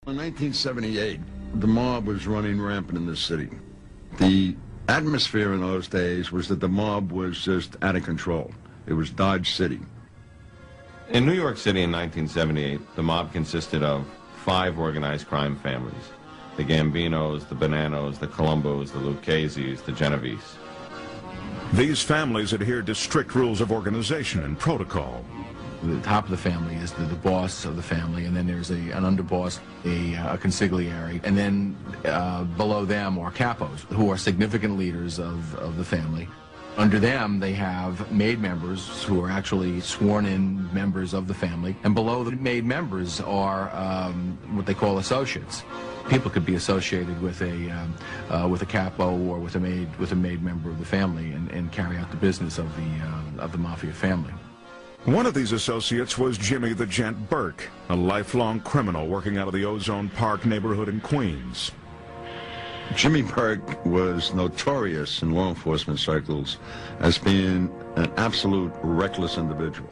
In 1978, the mob was running rampant in this city. The atmosphere in those days was that the mob was just out of control. It was Dodge City. In New York City in 1978, the mob consisted of 5 organized crime families: the Gambinos, the Bonanos, the Colombos, the Lucchese's, the Genovese. These families adhered to strict rules of organization and protocol. The top of the family is the boss of the family, and then there's an underboss, a consigliere, and then below them are capos, who are significant leaders of the family. Under them, they have maid members who are actually sworn-in members of the family, and below the maid members are what they call associates. People could be associated with a capo or with a maid member of the family and carry out the business of the mafia family. One of these associates was Jimmy the Gent Burke, a lifelong criminal working out of the Ozone Park neighborhood in Queens. Jimmy Burke was notorious in law enforcement circles as being an absolute reckless individual.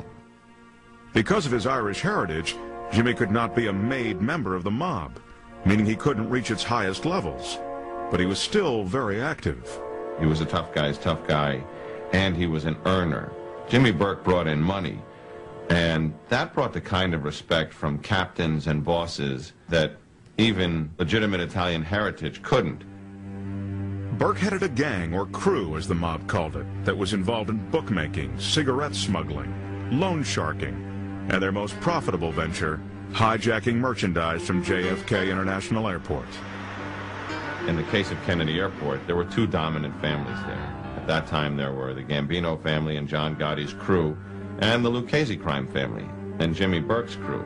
Because of his Irish heritage, Jimmy could not be a made member of the mob, meaning he couldn't reach its highest levels. But he was still very active. He was a tough guy's tough guy, and he was an earner. Jimmy Burke brought in money, and that brought the kind of respect from captains and bosses that even legitimate Italian heritage couldn't. Burke headed a gang, or crew as the mob called it, that was involved in bookmaking, cigarette smuggling, loan sharking, and their most profitable venture, hijacking merchandise from JFK International Airport. In the case of Kennedy Airport, there were 2 dominant families there. At that time, there were the Gambino family and John Gotti's crew, and the Lucchese crime family and Jimmy Burke's crew,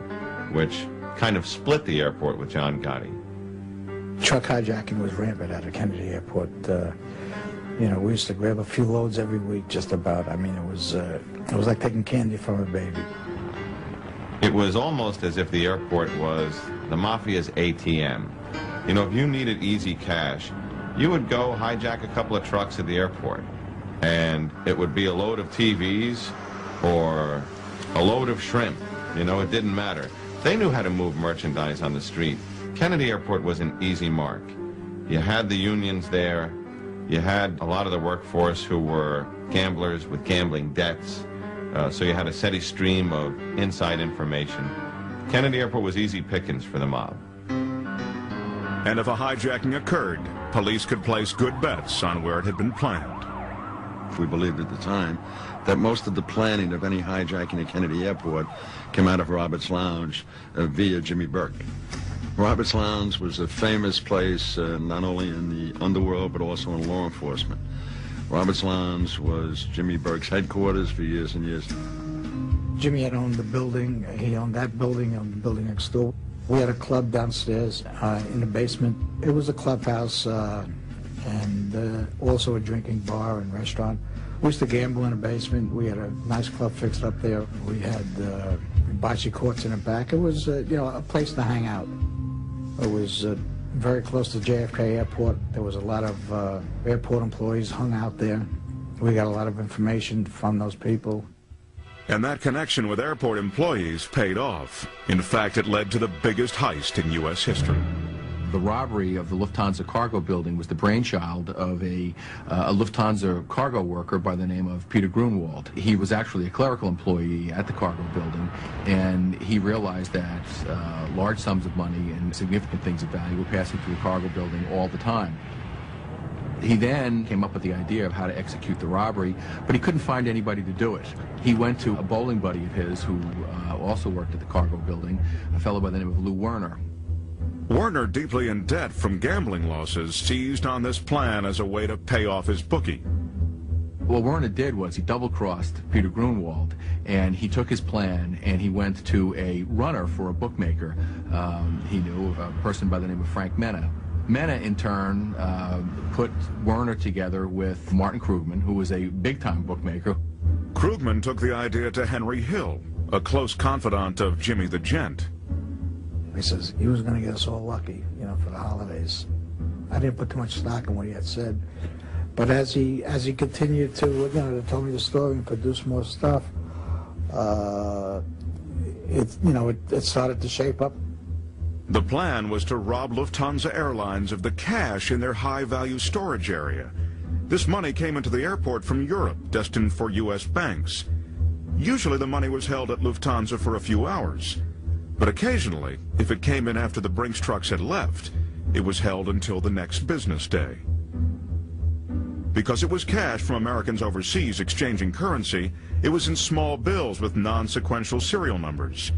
which kind of split the airport with John Gotti. Truck hijacking was rampant at Kennedy Airport. You know, we used to grab a few loads every week, just about. I mean, it was like taking candy from a baby. It was almost as if the airport was the mafia's ATM. You know, if you needed easy cash, you would go hijack a couple of trucks at the airport, and it would be a load of TVs or a load of shrimp. You know, it didn't matter. They knew how to move merchandise on the street. Kennedy Airport was an easy mark. You had the unions there. You had a lot of the workforce who were gamblers with gambling debts. So you had a steady stream of inside information. Kennedy Airport was easy pickings for the mob. And if a hijacking occurred, police could place good bets on where it had been planned. We believed at the time that most of the planning of any hijacking at Kennedy Airport came out of Robert's Lounge via Jimmy Burke. Robert's Lounge was a famous place not only in the underworld but also in law enforcement. Robert's Lounge was Jimmy Burke's headquarters for years and years. Jimmy had owned the building. He owned that building, owned the building next door. We had a club downstairs in the basement. It was a clubhouse and also a drinking bar and restaurant. We used to gamble in the basement. We had a nice club fixed up there. We had bocce courts in the back. It was, you know, a place to hang out. It was very close to JFK Airport. There was a lot of airport employees hung out there. We got a lot of information from those people. And that connection with airport employees paid off. In fact, it led to the biggest heist in U.S. history. The robbery of the Lufthansa cargo building was the brainchild of a Lufthansa cargo worker by the name of Peter Grunwald. He was actually a clerical employee at the cargo building, and he realized that large sums of money and significant things of value were passing through the cargo building all the time. He then came up with the idea of how to execute the robbery, but he couldn't find anybody to do it. He went to a bowling buddy of his who also worked at the cargo building, a fellow by the name of Lou Werner. Werner, deeply in debt from gambling losses, seized on this plan as a way to pay off his bookie. What Werner did was he double-crossed Peter Grunwald, and he took his plan and he went to a runner for a bookmaker. He knew a person by the name of Frank Mena. Mena, in turn, put Werner together with Martin Krugman, who was a big-time bookmaker. Krugman took the idea to Henry Hill, a close confidant of Jimmy the Gent. He says he was going to get us all lucky, you know, for the holidays. I didn't put too much stock in what he had said, but as he continued to, you know, to tell me the story and produce more stuff, it started to shape up. The plan was to rob Lufthansa Airlines of the cash in their high-value storage area. This money came into the airport from Europe, destined for U.S. banks. Usually the money was held at Lufthansa for a few hours, but occasionally, if it came in after the Brinks trucks had left, it was held until the next business day. Because it was cash from Americans overseas exchanging currency, it was in small bills with non-sequential serial numbers.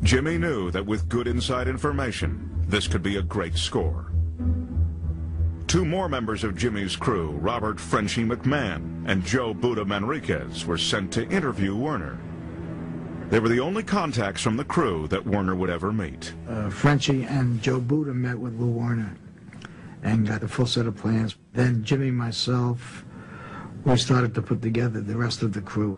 Jimmy knew that with good inside information, this could be a great score. Two more members of Jimmy's crew, Robert "Frenchy" McMahon and Joe "Buddha" Manriquez, were sent to interview Werner. They were the only contacts from the crew that Werner would ever meet. Frenchy and Joe Buddha met with Lou Werner and got a full set of plans. Then Jimmy and myself, we started to put together the rest of the crew.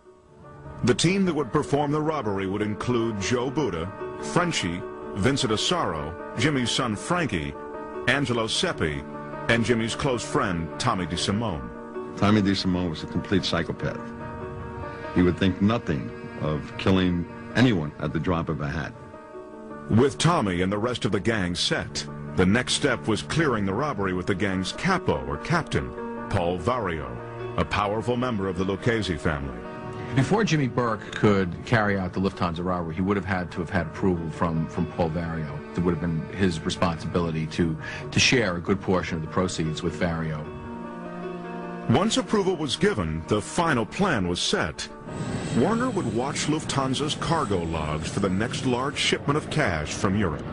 The team that would perform the robbery would include Joe Buddha, Frenchy, Vincent Asaro, Jimmy's son Frankie, Angelo Seppi, and Jimmy's close friend Tommy DeSimone. Tommy DeSimone was a complete psychopath. He would think nothing of killing anyone at the drop of a hat. With Tommy and the rest of the gang set, the next step was clearing the robbery with the gang's capo, or captain, Paul Vario, a powerful member of the Lucchese family. Before Jimmy Burke could carry out the Lufthansa robbery, he would have had to have had approval from Paul Vario. It would have been his responsibility to share a good portion of the proceeds with Vario. Once approval was given, the final plan was set. Werner would watch Lufthansa's cargo logs for the next large shipment of cash from Europe.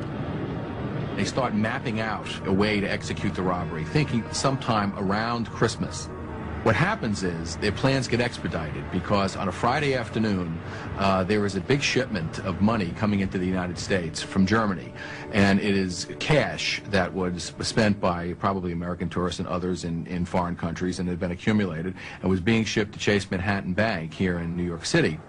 They start mapping out a way to execute the robbery, thinking sometime around Christmas. What happens is their plans get expedited because on a Friday afternoon, there is a big shipment of money coming into the United States from Germany. And it is cash that was spent by probably American tourists and others in foreign countries and had been accumulated and was being shipped to Chase Manhattan Bank here in New York City.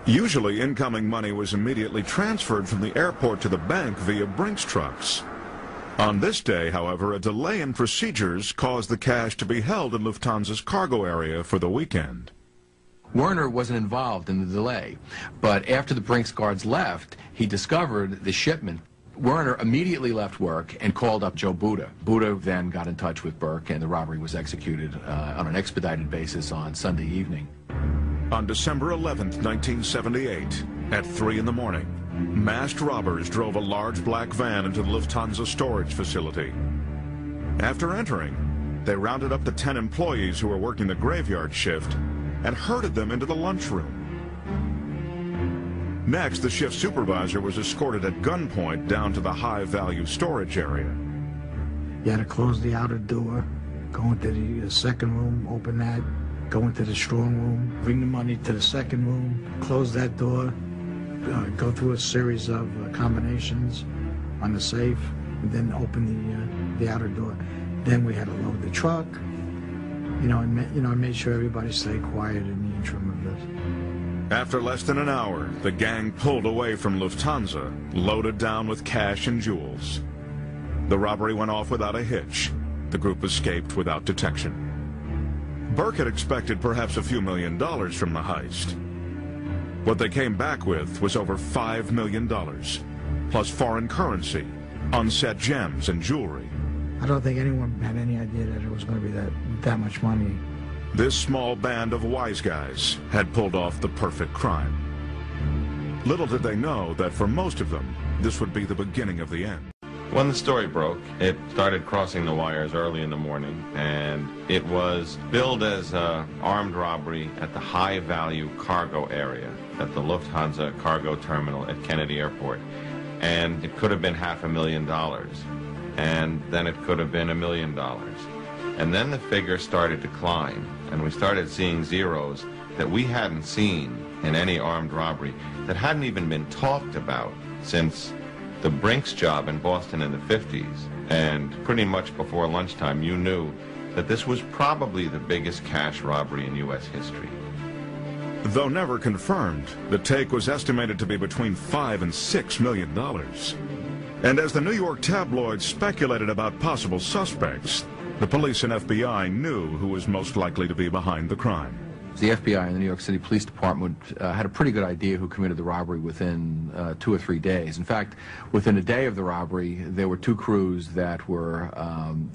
Usually, incoming money was immediately transferred from the airport to the bank via Brinks trucks. On this day, however, a delay in procedures caused the cash to be held in Lufthansa's cargo area for the weekend. Werner wasn't involved in the delay, but after the Brinks guards left, he discovered the shipment. Werner immediately left work and called up Joe Buddha. Buddha then got in touch with Burke, and the robbery was executed on an expedited basis on Sunday evening. On December 11th, 1978, at 3 in the morning, masked robbers drove a large black van into the Lufthansa storage facility. After entering, they rounded up the 10 employees who were working the graveyard shift and herded them into the lunchroom. Next, the shift supervisor was escorted at gunpoint down to the high-value storage area. You had to close the outer door, go into the second room, open that, go into the strong room, bring the money to the second room, close that door, go through a series of combinations on the safe, and then open the outer door. Then we had to load the truck, and made sure everybody stayed quiet in the interim of this. After less than an hour, the gang pulled away from Lufthansa, loaded down with cash and jewels. The robbery went off without a hitch. The group escaped without detection. Burke had expected perhaps a few $1 million from the heist. What they came back with was over $5 million, plus foreign currency, unset gems, and jewelry. I don't think anyone had any idea that it was going to be that much money. This small band of wise guys had pulled off the perfect crime. Little did they know that for most of them, this would be the beginning of the end. When the story broke, it started crossing the wires early in the morning, and it was billed as an armed robbery at the high-value cargo area at the Lufthansa cargo terminal at Kennedy Airport. And it could have been $500,000, and then it could have been $1 million. And then the figure started to climb, and we started seeing zeros that we hadn't seen in any armed robbery, that hadn't even been talked about since the Brinks job in Boston in the 50s. And pretty much before lunchtime, you knew that this was probably the biggest cash robbery in U.S. history. Though never confirmed, the take was estimated to be between $5 and $6 million. And as the New York tabloids speculated about possible suspects, the police and FBI knew who was most likely to be behind the crime. The FBI and the New York City Police Department had a pretty good idea who committed the robbery within 2 or 3 days. In fact, within a day of the robbery, there were 2 crews that were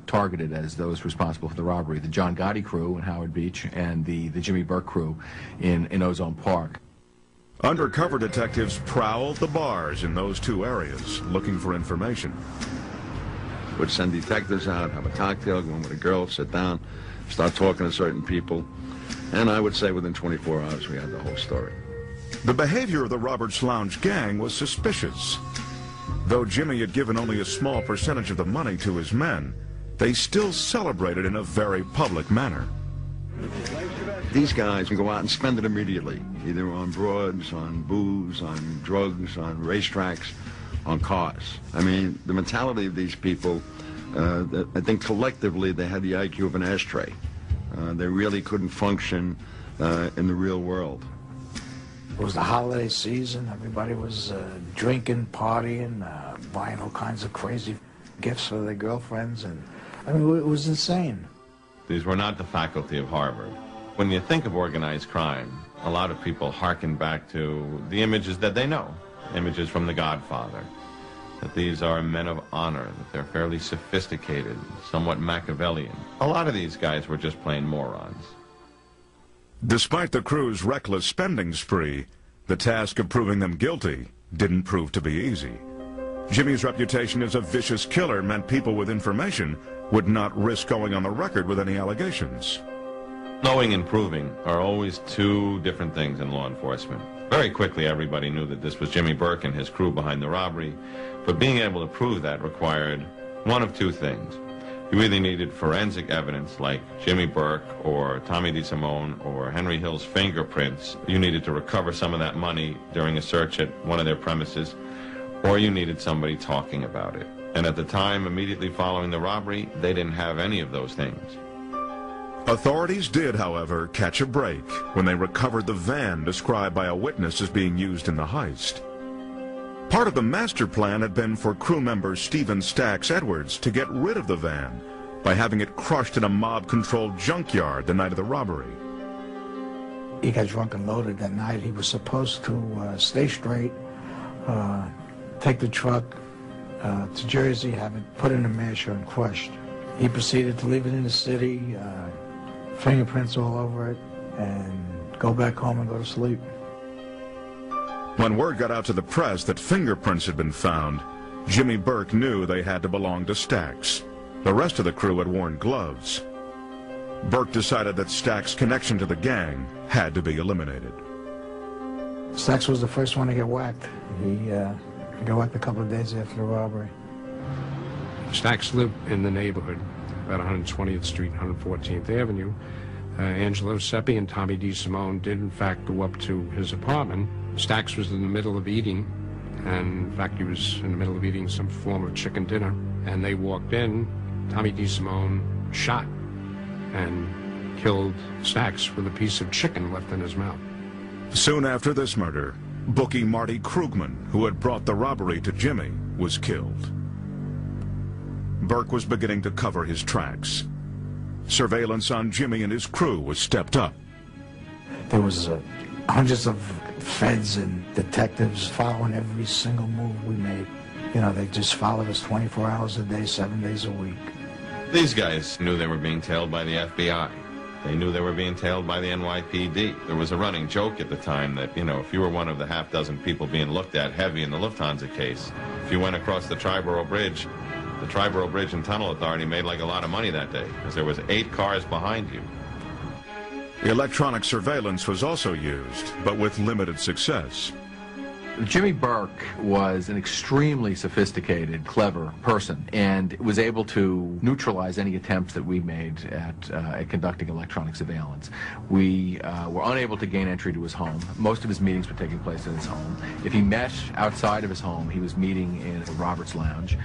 targeted as those responsible for the robbery: the John Gotti crew in Howard Beach and the Jimmy Burke crew in Ozone Park. Undercover detectives prowled the bars in those 2 areas, looking for information. Would send detectives out, have a cocktail, go in with a girl, sit down, start talking to certain people, and I would say within 24 hours we had the whole story. The behavior of the Roberts Lounge gang was suspicious. Though Jimmy had given only a small percentage of the money to his men, they still celebrated in a very public manner. These guys can go out and spend it immediately, either on broads, on booze, on drugs, on racetracks, on cars. I mean, the mentality of these people, I think collectively they had the IQ of an ashtray. They really couldn't function in the real world. It was the holiday season. Everybody was drinking, partying, buying all kinds of crazy gifts for their girlfriends, and I mean, it was insane. These were not the faculty of Harvard. When you think of organized crime, a lot of people hearken back to the images that they know, images from The Godfather, that these are men of honor, that they're fairly sophisticated, somewhat Machiavellian. A lot of these guys were just plain morons. Despite the crew's reckless spending spree, the task of proving them guilty didn't prove to be easy. Jimmy's reputation as a vicious killer meant people with information would not risk going on the record with any allegations. Knowing and proving are always 2 different things in law enforcement. Very quickly, everybody knew that this was Jimmy Burke and his crew behind the robbery, but being able to prove that required one of 2 things. You either needed forensic evidence like Jimmy Burke or Tommy DeSimone or Henry Hill's fingerprints. You needed to recover some of that money during a search at one of their premises, or you needed somebody talking about it. And at the time immediately following the robbery, they didn't have any of those things. Authorities did, however, catch a break when they recovered the van described by a witness as being used in the heist. Part of the master plan had been for crew member Stephen Stax Edwards to get rid of the van by having it crushed in a mob-controlled junkyard the night of the robbery. He got drunk and loaded that night. He was supposed to stay straight, take the truck to Jersey, have it put in a masher and crushed. He proceeded to leave it in the city, fingerprints all over it, and go back home and go to sleep. When word got out to the press that fingerprints had been found, Jimmy Burke knew they had to belong to Stax. The rest of the crew had worn gloves. Burke decided that Stax's connection to the gang had to be eliminated. Stax was the first one to get whacked. He got whacked a couple of days after the robbery. Stax lived in the neighborhood, about 120th Street, 114th Avenue. Angelo Seppi and Tommy DeSimone did, in fact, go up to his apartment. Stax was in the middle of eating, and in fact, he was in the middle of eating some form of chicken dinner. And they walked in. Tommy DeSimone shot and killed Stax with a piece of chicken left in his mouth. Soon after this murder, bookie Marty Krugman, who had brought the robbery to Jimmy, was killed. Burke was beginning to cover his tracks. Surveillance on Jimmy and his crew was stepped up. There was hundreds of feds and detectives following every single move we made. You know, they just followed us 24 hours a day, 7 days a week. These guys knew they were being tailed by the FBI. They knew they were being tailed by the NYPD. There was a running joke at the time that, you know, if you were one of the half-dozen people being looked at heavy in the Lufthansa case, if you went across the Triborough Bridge, the Triborough Bridge and Tunnel Authority made like a lot of money that day, because there was 8 cars behind you. Electronic surveillance was also used, but with limited success. Jimmy Burke was an extremely sophisticated, clever person, and was able to neutralize any attempts that we made at conducting electronic surveillance. We were unable to gain entry to his home. Most of his meetings were taking place in his home. If he met outside of his home, he was meeting in a Roberts Lounge,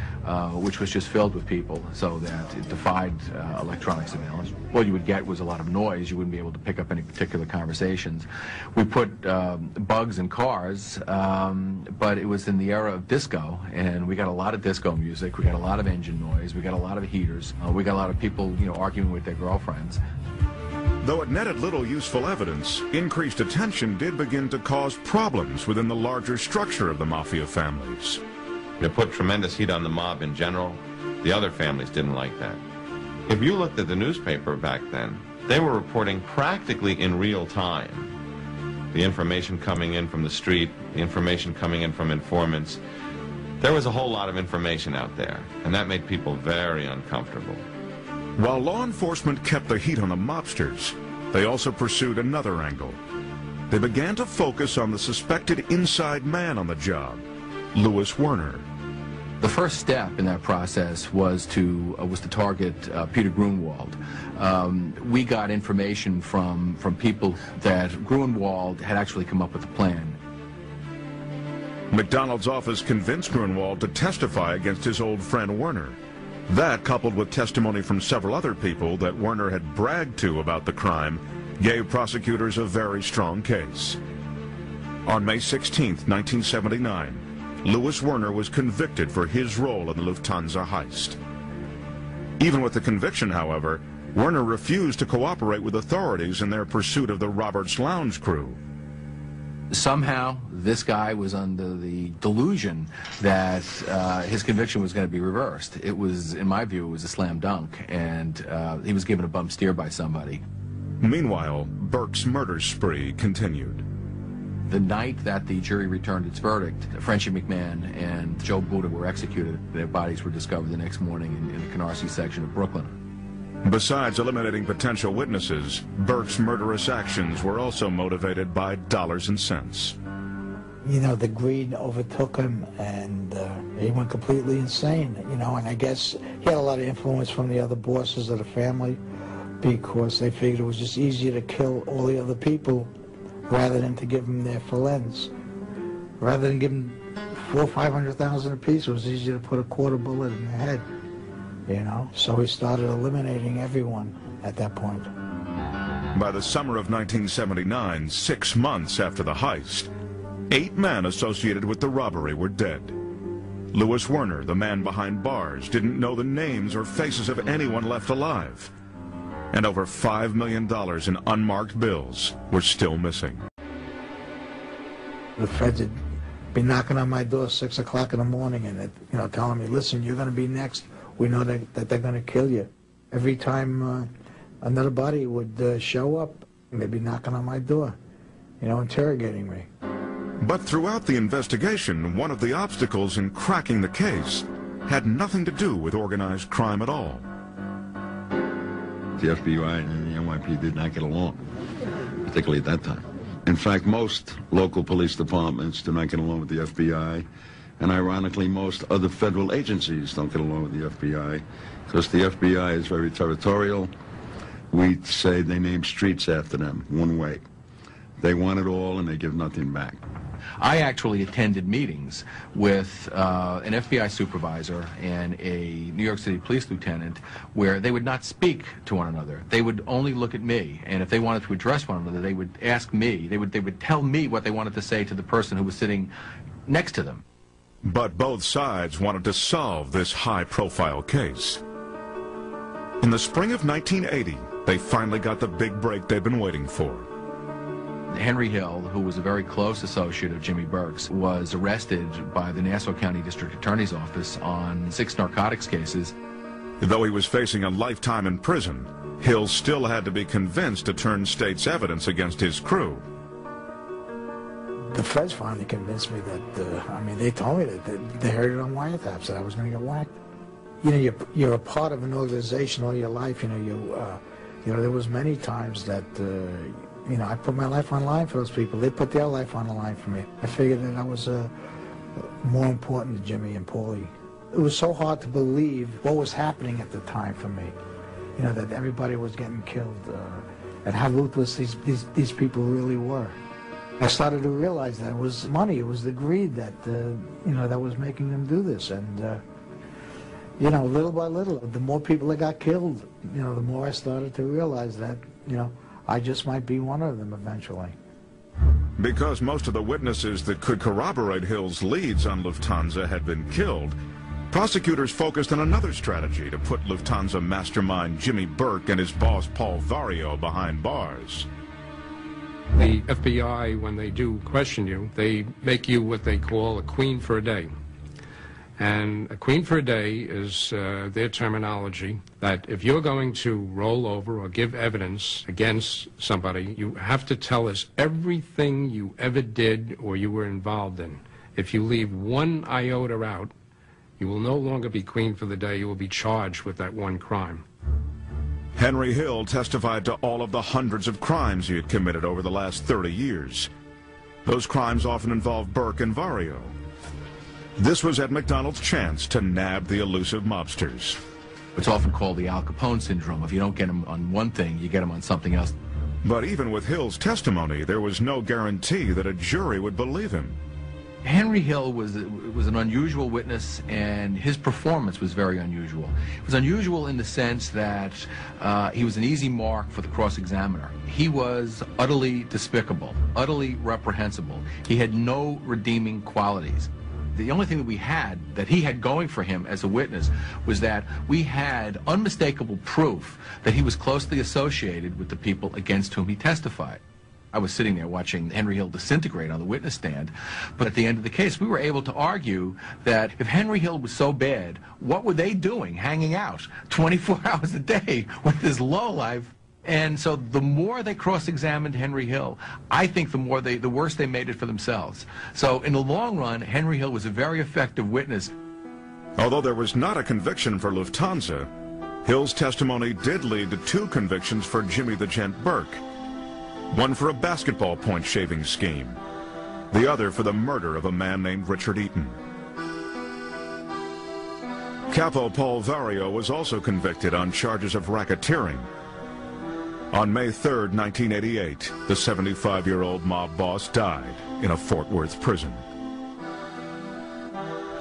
which was just filled with people, so that it defied electronic surveillance. What you would get was a lot of noise. You wouldn't be able to pick up any particular conversations. We put bugs in cars, but it was in the era of disco, and we got a lot of disco music. We got a lot of engine noise. We got a lot of heaters. We got a lot of people, you know, arguing with their girlfriends. Though it netted little useful evidence, increased attention did begin to cause problems within the larger structure of the mafia families. It put tremendous heat on the mob in general. The other families didn't like that. If you looked at the newspaper back then, they were reporting practically in real time. The information coming in from the street, the information coming in from informants. There was a whole lot of information out there, and that made people very uncomfortable. While law enforcement kept the heat on the mobsters, they also pursued another angle. They began to focus on the suspected inside man on the job, Louis Werner. The first step in that process was to target Peter Grunwald. We got information from people that Grunwald had actually come up with a plan. McDonald's office convinced Grunwald to testify against his old friend Werner. That, coupled with testimony from several other people that Werner had bragged to about the crime, gave prosecutors a very strong case. On May 16, 1979, Louis Werner was convicted for his role in the Lufthansa heist. Even with the conviction, however, Werner refused to cooperate with authorities in their pursuit of the Roberts Lounge crew. Somehow, this guy was under the delusion that his conviction was going to be reversed. It was, in my view, it was a slam dunk, and he was given a bump steer by somebody. Meanwhile, Burke's murder spree continued. The night that the jury returned its verdict, Frenchie McMahon and Joe Buddha were executed. Their bodies were discovered the next morning in the Canarsie section of Brooklyn. Besides eliminating potential witnesses, Burke's murderous actions were also motivated by dollars and cents. You know, the greed overtook him, and he went completely insane, you know, and I guess he had a lot of influence from the other bosses of the family because they figured it was just easier to kill all the other people rather than to give them their fillets. Rather than give them $400,000 or $500,000 apiece, it was easier to put a quarter bullet in their head, you know? So he started eliminating everyone at that point. By the summer of 1979, 6 months after the heist, 8 men associated with the robbery were dead. Louis Werner, the man behind bars, didn't know the names or faces of anyone left alive. And over $5 million in unmarked bills were still missing. The feds would be knocking on my door 6 o'clock in the morning and, you know, telling me, listen, you're going to be next. We know that they're going to kill you. Every time another body would show up, they'd be knocking on my door, you know, interrogating me. But throughout the investigation, one of the obstacles in cracking the case had nothing to do with organized crime at all. The FBI and the NYPD did not get along, particularly at that time. In fact, most local police departments do not get along with the FBI, and ironically, most other federal agencies don't get along with the FBI, because the FBI is very territorial. We say they name streets after them, one way. They want it all, and they give nothing back. I actually attended meetings with an FBI supervisor and a New York City police lieutenant where they would not speak to one another. They would only look at me, and if they wanted to address one another, they would ask me. They would tell me what they wanted to say to the person who was sitting next to them. But both sides wanted to solve this high-profile case. In the spring of 1980, they finally got the big break they'd been waiting for. Henry Hill, who was a very close associate of Jimmy Burke's, was arrested by the Nassau County District Attorney's Office on 6 narcotics cases. Though he was facing a lifetime in prison, Hill still had to be convinced to turn state's evidence against his crew. The feds finally convinced me that, I mean, they told me that they heard it on wiretaps that I was going to get whacked. You know, you're a part of an organization all your life. You know, there was many times that, you know, I put my life on the line for those people. They put their life on the line for me. I figured that I was more important to Jimmy and Paulie. It was so hard to believe what was happening at the time for me. You know, that everybody was getting killed, and how ruthless these people really were. I started to realize that it was money, it was the greed that, you know, that was making them do this. And, you know, little by little, the more people that got killed, you know, the more I started to realize that, you know, I just might be one of them eventually. Because most of the witnesses that could corroborate Hill's leads on Lufthansa had been killed, Prosecutors focused on another strategy to put Lufthansa mastermind Jimmy Burke and his boss Paul Vario behind bars. The FBI, when they do question you, they make you what they call a queen for a day. And a queen for a day is their terminology that if you're going to roll over or give evidence against somebody, you have to tell us everything you ever did or you were involved in. If you leave one iota out, you will no longer be queen for the day. You will be charged with that one crime. Henry Hill testified to all of the hundreds of crimes he had committed over the last 30 years. Those crimes often involved Burke and Vario. This was Ed McDonald's chance to nab the elusive mobsters. It's often called the Al Capone syndrome. If you don't get him on one thing, you get him on something else. But even with Hill's testimony, there was no guarantee that a jury would believe him. Henry Hill was an unusual witness, and his performance was very unusual. It was unusual in the sense that he was an easy mark for the cross-examiner. He was utterly despicable, utterly reprehensible. He had no redeeming qualities. The only thing that we had, that he had going for him as a witness, was that we had unmistakable proof that he was closely associated with the people against whom he testified. I was sitting there watching Henry Hill disintegrate on the witness stand, but at the end of the case, we were able to argue that if Henry Hill was so bad, what were they doing hanging out 24 hours a day with this lowlife? And so the more they cross-examined Henry Hill, I think the worse they made it for themselves. So in the long run, Henry Hill was a very effective witness. Although there was not a conviction for Lufthansa, Hill's testimony did lead to 2 convictions for Jimmy the Gent Burke. One for a basketball point shaving scheme, the other for the murder of a man named Richard Eaton. Capo Paul Vario was also convicted on charges of racketeering. On May 3, 1988, the 75-year-old mob boss died in a Fort Worth prison.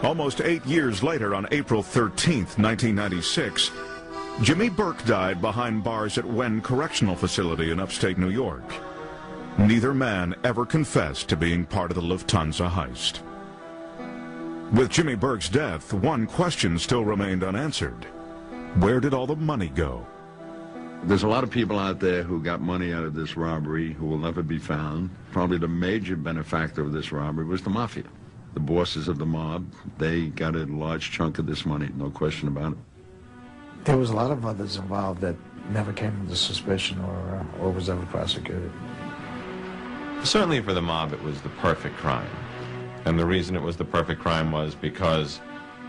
Almost 8 years later, on April 13, 1996, Jimmy Burke died behind bars at Wen Correctional Facility in upstate New York. Neither man ever confessed to being part of the Lufthansa heist. With Jimmy Burke's death, one question still remained unanswered. Where did all the money go? There's a lot of people out there who got money out of this robbery who will never be found. Probably the major benefactor of this robbery was the mafia. The bosses of the mob, they got a large chunk of this money, no question about it. There was a lot of others involved that never came into suspicion or was ever prosecuted. Certainly for the mob, it was the perfect crime. And the reason it was the perfect crime was because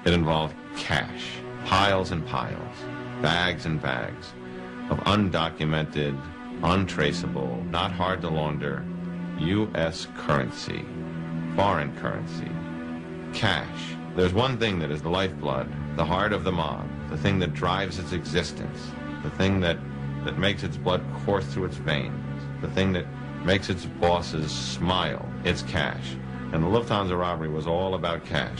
it involved cash, piles and piles, bags and bags of undocumented, untraceable, not hard to launder U.S. currency, foreign currency, cash. There's one thing that is the lifeblood, the heart of the mob, the thing that drives its existence, the thing that makes its blood course through its veins, the thing that makes its bosses smile. It's cash. And the Lufthansa robbery was all about cash.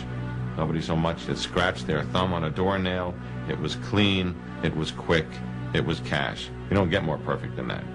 Nobody so much as scratched their thumb on a doornail. It was clean, it was quick, it was cash. You don't get more perfect than that.